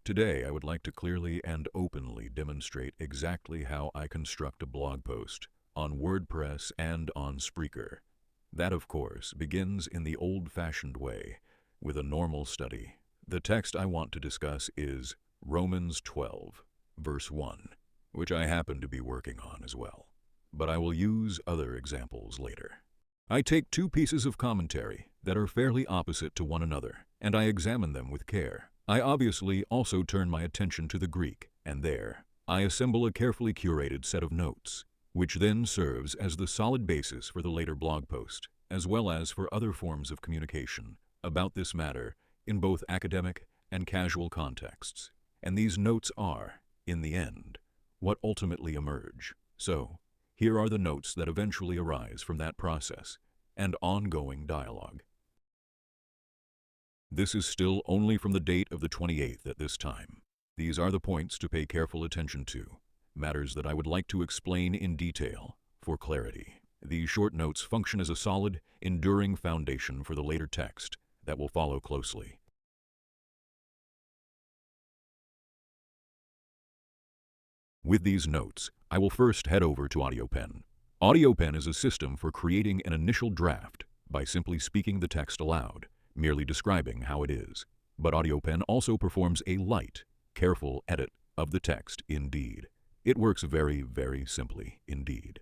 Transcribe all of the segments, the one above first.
Today, I would like to clearly and openly demonstrate exactly how I construct a blog post on WordPress and on Spreaker. That, of course, begins in the old-fashioned way, with a normal study. The text I want to discuss is Romans 12, verse 1, which I happen to be working on as well. But I will use other examples later. I take two pieces of commentary that are fairly opposite to one another, and I examine them with care. I obviously also turn my attention to the Greek, and there I assemble a carefully curated set of notes, which then serves as the solid basis for the later blog post, as well as for other forms of communication about this matter in both academic and casual contexts. And these notes are, in the end, what ultimately emerge. So, here are the notes that eventually arise from that process and ongoing dialogue. This is still only from the date of the 28th at this time. These are the points to pay careful attention to, matters that I would like to explain in detail for clarity. These short notes function as a solid, enduring foundation for the later text that will follow closely. With these notes, I will first head over to AudioPen. AudioPen is a system for creating an initial draft by simply speaking the text aloud, merely describing how it is. But AudioPen also performs a light, careful edit of the text indeed. It works very, very simply indeed.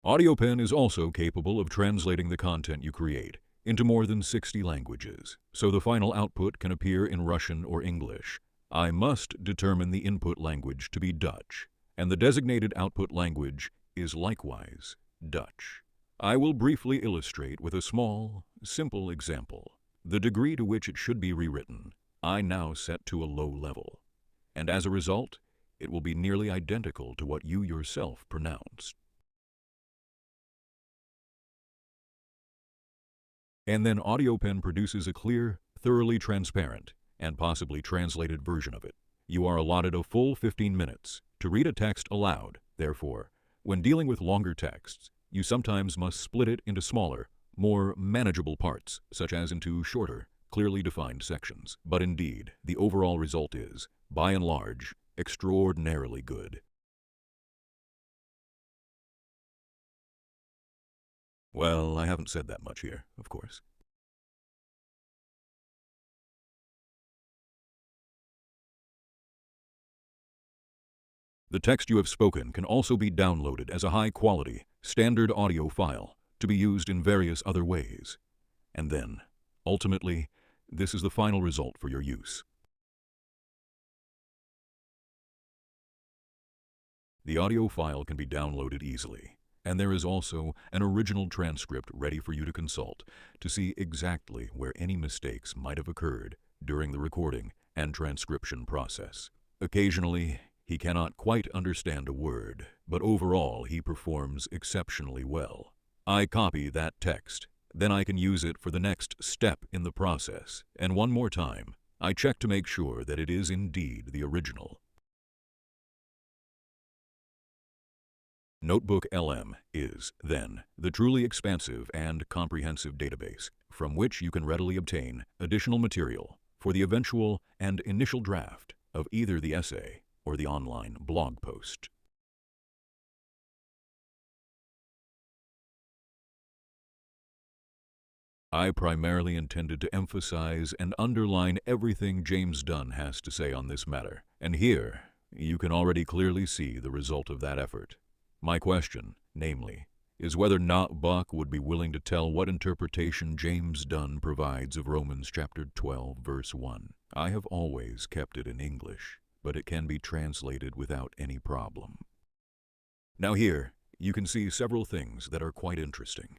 AudioPen is also capable of translating the content you create into more than 60 languages, so the final output can appear in Russian or English. I must determine the input language to be Dutch, and the designated output language is likewise Dutch. I will briefly illustrate with a small, simple example. The degree to which it should be rewritten, I now set to a low level, and as a result, it will be nearly identical to what you yourself pronounced. And then AudioPen produces a clear, thoroughly transparent, and possibly translated version of it. You are allotted a full 15 minutes to read a text aloud. Therefore, when dealing with longer texts, you sometimes must split it into smaller, more manageable parts, such as into shorter, clearly defined sections. But indeed, the overall result is, by and large, extraordinarily good. Well, I haven't said that much here, of course. The text you have spoken can also be downloaded as a high-quality, standard audio file to be used in various other ways. And then, ultimately, this is the final result for your use. The audio file can be downloaded easily, and there is also an original transcript ready for you to consult to see exactly where any mistakes might have occurred during the recording and transcription process. Occasionally, he cannot quite understand a word, but overall he performs exceptionally well. I copy that text, then I can use it for the next step in the process, and one more time, I check to make sure that it is indeed the original. Notebook LM is, then, the truly expansive and comprehensive database from which you can readily obtain additional material for the eventual and initial draft of either the essay or the online blog post. I primarily intended to emphasize and underline everything James Dunn has to say on this matter, and here you can already clearly see the result of that effort. My question, namely, is whether Not Buck would be willing to tell what interpretation James Dunn provides of Romans chapter 12, verse 1. I have always kept it in English, but it can be translated without any problem. Now here, you can see several things that are quite interesting,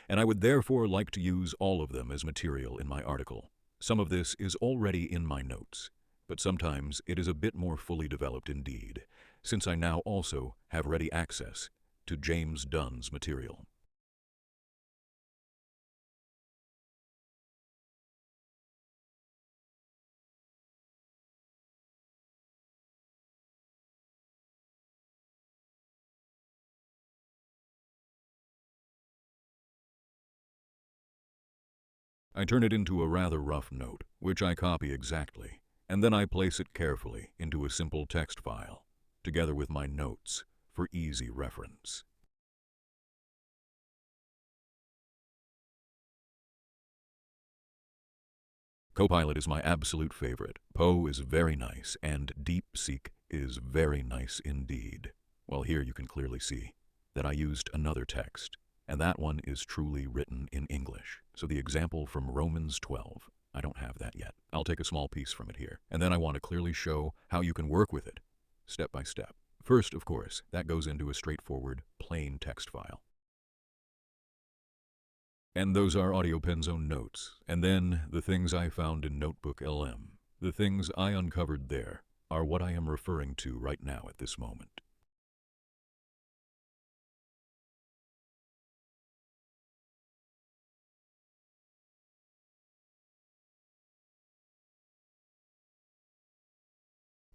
and I would therefore like to use all of them as material in my article. Some of this is already in my notes, but sometimes it is a bit more fully developed indeed, since I now also have ready access to James Dunn's material. I turn it into a rather rough note, which I copy exactly, and then I place it carefully into a simple text file, together with my notes, for easy reference. Copilot is my absolute favorite. Poe is very nice, and DeepSeek is very nice indeed. Well, here you can clearly see that I used another text, and that one is truly written in English. So the example from Romans 12, I don't have that yet. I'll take a small piece from it here, and then I want to clearly show how you can work with it, step by step. First, of course, that goes into a straightforward, plain text file. And those are AudioPen's notes. And then the things I found in Notebook LM. The things I uncovered there are what I am referring to right now at this moment.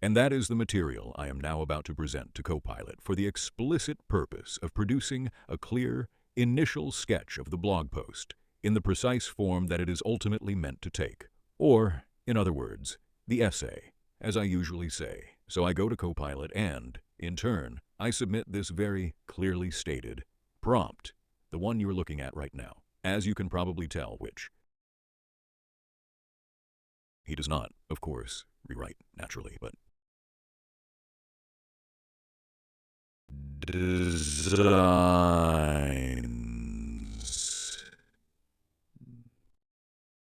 And that is the material I am now about to present to Copilot for the explicit purpose of producing a clear, initial sketch of the blog post in the precise form that it is ultimately meant to take. Or, in other words, the essay, as I usually say. So I go to Copilot and, in turn, I submit this very clearly stated prompt, the one you're looking at right now, as you can probably tell, which he does not, of course, rewrite naturally, but designs.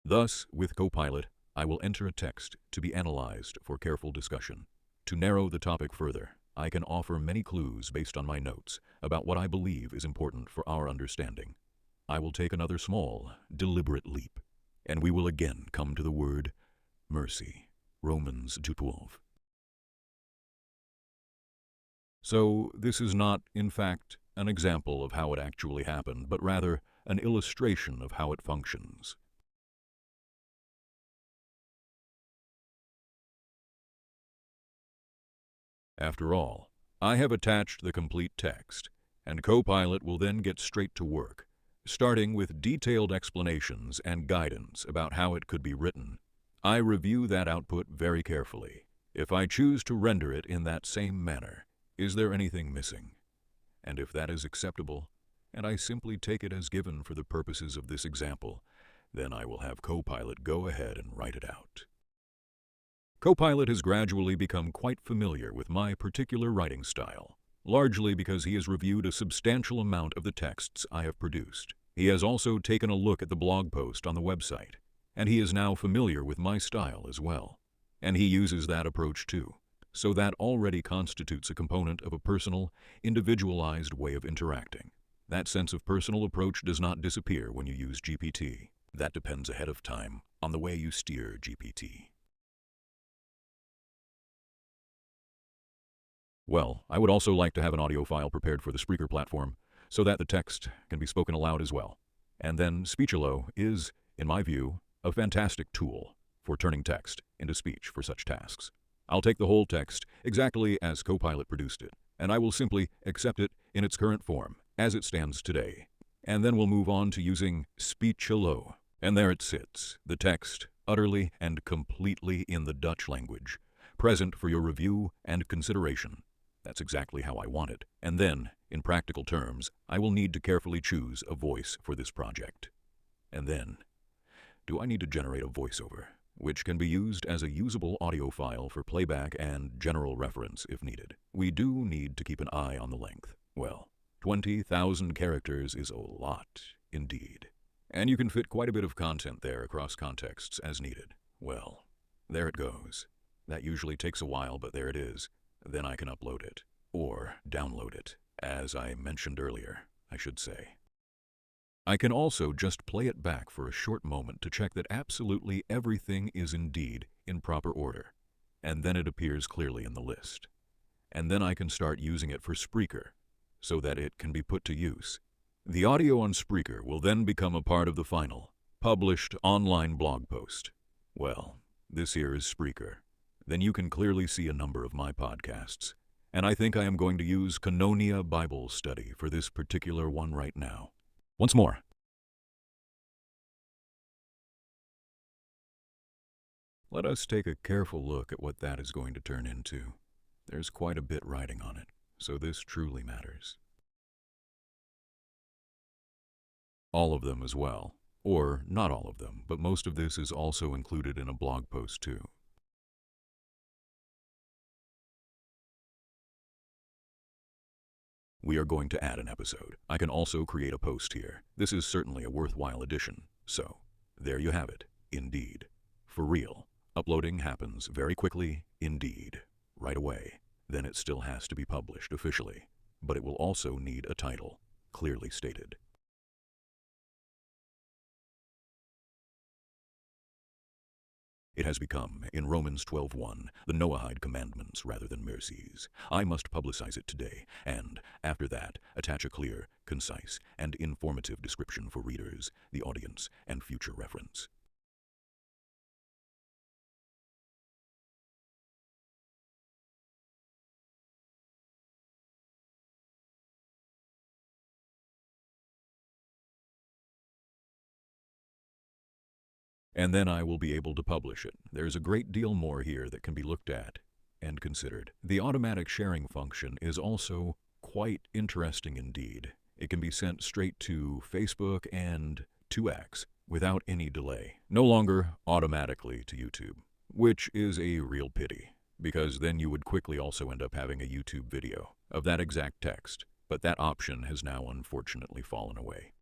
Thus, with Copilot, I will enter a text to be analyzed for careful discussion. To narrow the topic further, I can offer many clues based on my notes about what I believe is important for our understanding. I will take another small, deliberate leap, and we will again come to the word mercy, Romans 2:12. So this is not, in fact, an example of how it actually happened, but rather an illustration of how it functions. After all, I have attached the complete text, and Copilot will then get straight to work, starting with detailed explanations and guidance about how it could be written. I review that output very carefully. If I choose to render it in that same manner, is there anything missing? And if that is acceptable, and I simply take it as given for the purposes of this example, then I will have Copilot go ahead and write it out. Copilot has gradually become quite familiar with my particular writing style, largely because he has reviewed a substantial amount of the texts I have produced. He has also taken a look at the blog post on the website, and he is now familiar with my style as well. And he uses that approach too. So that already constitutes a component of a personal, individualized way of interacting. That sense of personal approach does not disappear when you use GPT. That depends ahead of time on the way you steer GPT. Well, I would also like to have an audio file prepared for the Spreaker platform so that the text can be spoken aloud as well. And then Speechelo is, in my view, a fantastic tool for turning text into speech for such tasks. I'll take the whole text exactly as Copilot produced it, and I will simply accept it in its current form, as it stands today. And then we'll move on to using Speechelo. And there it sits, the text, utterly and completely in the Dutch language, present for your review and consideration. That's exactly how I want it. And then, in practical terms, I will need to carefully choose a voice for this project. And then, do I need to generate a voiceover, which can be used as a usable audio file for playback and general reference if needed? We do need to keep an eye on the length. Well, 20,000 characters is a lot, indeed. And you can fit quite a bit of content there across contexts as needed. Well, there it goes. That usually takes a while, but there it is. Then I can upload it, or download it, as I mentioned earlier, I should say. I can also just play it back for a short moment to check that absolutely everything is indeed in proper order, and then it appears clearly in the list. And then I can start using it for Spreaker, so that it can be put to use. The audio on Spreaker will then become a part of the final, published online blog post. Well, this here is Spreaker. Then you can clearly see a number of my podcasts. And I think I am going to use Koinonia Bible Study for this particular one right now. Once more, Let us take a careful look at what that is going to turn into. There's quite a bit riding on it, so this truly matters. All of them as well. Or not all of them, but most of this is also included in a blog post too. We are going to add an episode. I can also create a post here. This is certainly a worthwhile addition. So, there you have it. Indeed. For real. Uploading happens very quickly, indeed. Right away. Then it still has to be published officially. But it will also need a title, clearly stated. It has become, in Romans 12:1, the Noahide commandments rather than mercies. I must publicize it today, and, after that, attach a clear, concise, and informative description for readers, the audience, and future reference. And then I will be able to publish it. There's a great deal more here that can be looked at and considered. The automatic sharing function is also quite interesting indeed. It can be sent straight to Facebook and to X without any delay. No longer automatically to YouTube, which is a real pity, because then you would quickly also end up having a YouTube video of that exact text, but that option has now unfortunately fallen away.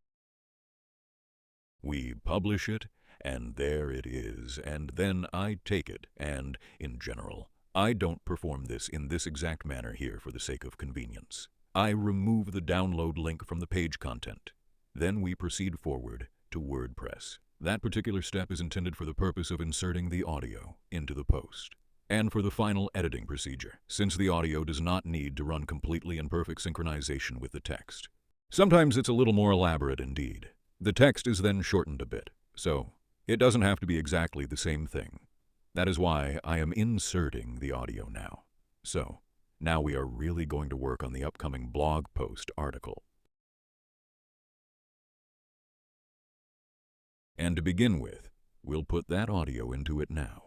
We publish it, and there it is, and then I take it, and, in general, I don't perform this in this exact manner here for the sake of convenience. I remove the download link from the page content. Then we proceed forward to WordPress. That particular step is intended for the purpose of inserting the audio into the post, and for the final editing procedure, since the audio does not need to run completely in perfect synchronization with the text. Sometimes it's a little more elaborate indeed. The text is then shortened a bit, so it doesn't have to be exactly the same thing. That is why I am inserting the audio now. So, now we are really going to work on the upcoming blog post article. And to begin with, we'll put that audio into it now.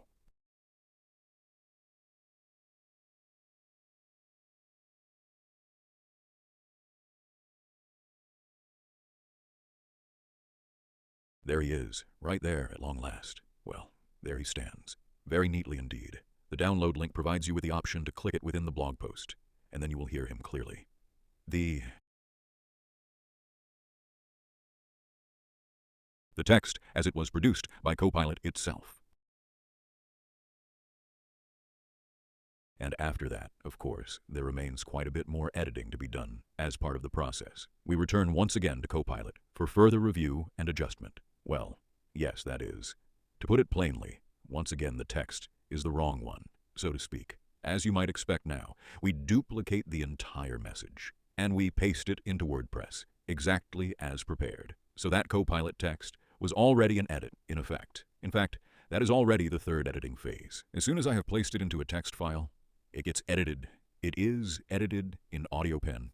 There he is, right there at long last. Well, there he stands. Very neatly indeed. The download link provides you with the option to click it within the blog post, and then you will hear him clearly. The text as it was produced by Copilot itself. And after that, of course, there remains quite a bit more editing to be done as part of the process. We return once again to Copilot for further review and adjustment. Well, yes, that is. To put it plainly, once again the text is the wrong one, so to speak. As you might expect now, we duplicate the entire message, and we paste it into WordPress, exactly as prepared. So that Copilot text was already an edit, in effect. In fact, that is already the third editing phase. As soon as I have placed it into a text file, it gets edited. It is edited in AudioPen.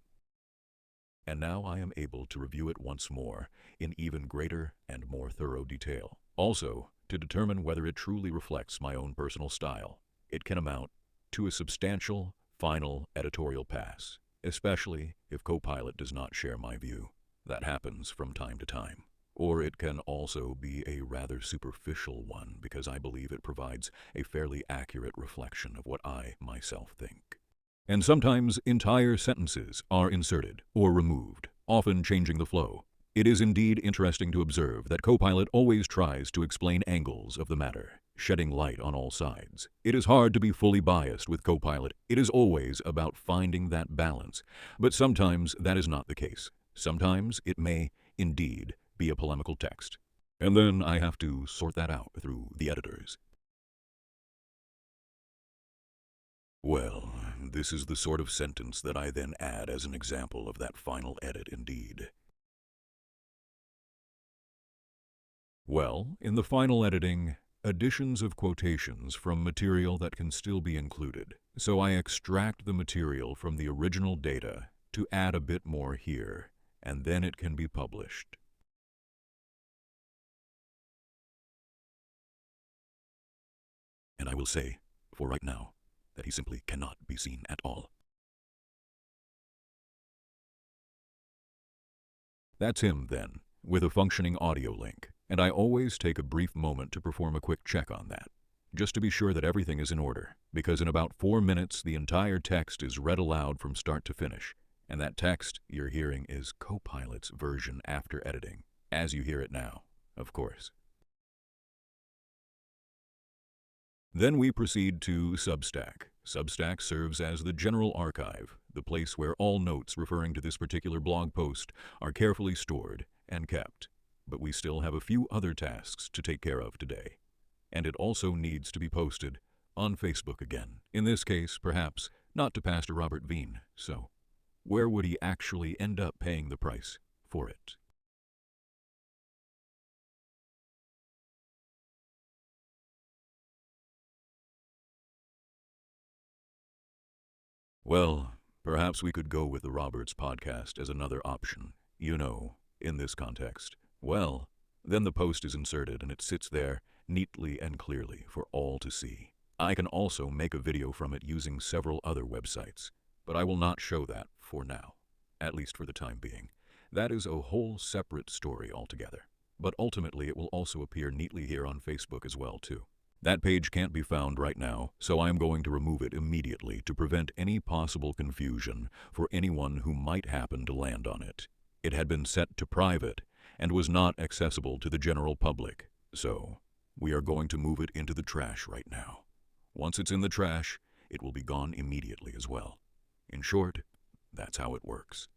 And now I am able to review it once more in even greater and more thorough detail. Also, to determine whether it truly reflects my own personal style. It can amount to a substantial, final editorial pass, especially if Copilot does not share my view. That happens from time to time. Or it can also be a rather superficial one because I believe it provides a fairly accurate reflection of what I myself think. And sometimes entire sentences are inserted or removed, often changing the flow. It is indeed interesting to observe that Copilot always tries to explain angles of the matter, shedding light on all sides. It is hard to be fully biased with Copilot. It is always about finding that balance, but sometimes that is not the case. Sometimes it may, indeed, be a polemical text. And then I have to sort that out through the editors. Well, this is the sort of sentence that I then add as an example of that final edit indeed. Well, in the final editing, additions of quotations from material that can still be included. So I extract the material from the original data to add a bit more here, and then it can be published. And I will say, for right now, that he simply cannot be seen at all. That's him, then, with a functioning audio link, and I always take a brief moment to perform a quick check on that, just to be sure that everything is in order, because in about 4 minutes the entire text is read aloud from start to finish, and that text you're hearing is Copilot's version after editing, as you hear it now, of course. Then we proceed to Substack. Substack serves as the general archive, the place where all notes referring to this particular blog post are carefully stored and kept. But we still have a few other tasks to take care of today. And it also needs to be posted on Facebook again. In this case, perhaps, not to Pastor Robert Veen. So, where would he actually end up paying the price for it? Well, perhaps we could go with the Roberts podcast as another option, in this context. Well, then the post is inserted and it sits there neatly and clearly for all to see. I can also make a video from it using several other websites, but I will not show that for now, at least for the time being. That is a whole separate story altogether. But ultimately it will also appear neatly here on Facebook as well, too. That page can't be found right now, so I am going to remove it immediately to prevent any possible confusion for anyone who might happen to land on it. It had been set to private and was not accessible to the general public, so we are going to move it into the trash right now. Once it's in the trash, it will be gone immediately as well. In short, that's how it works.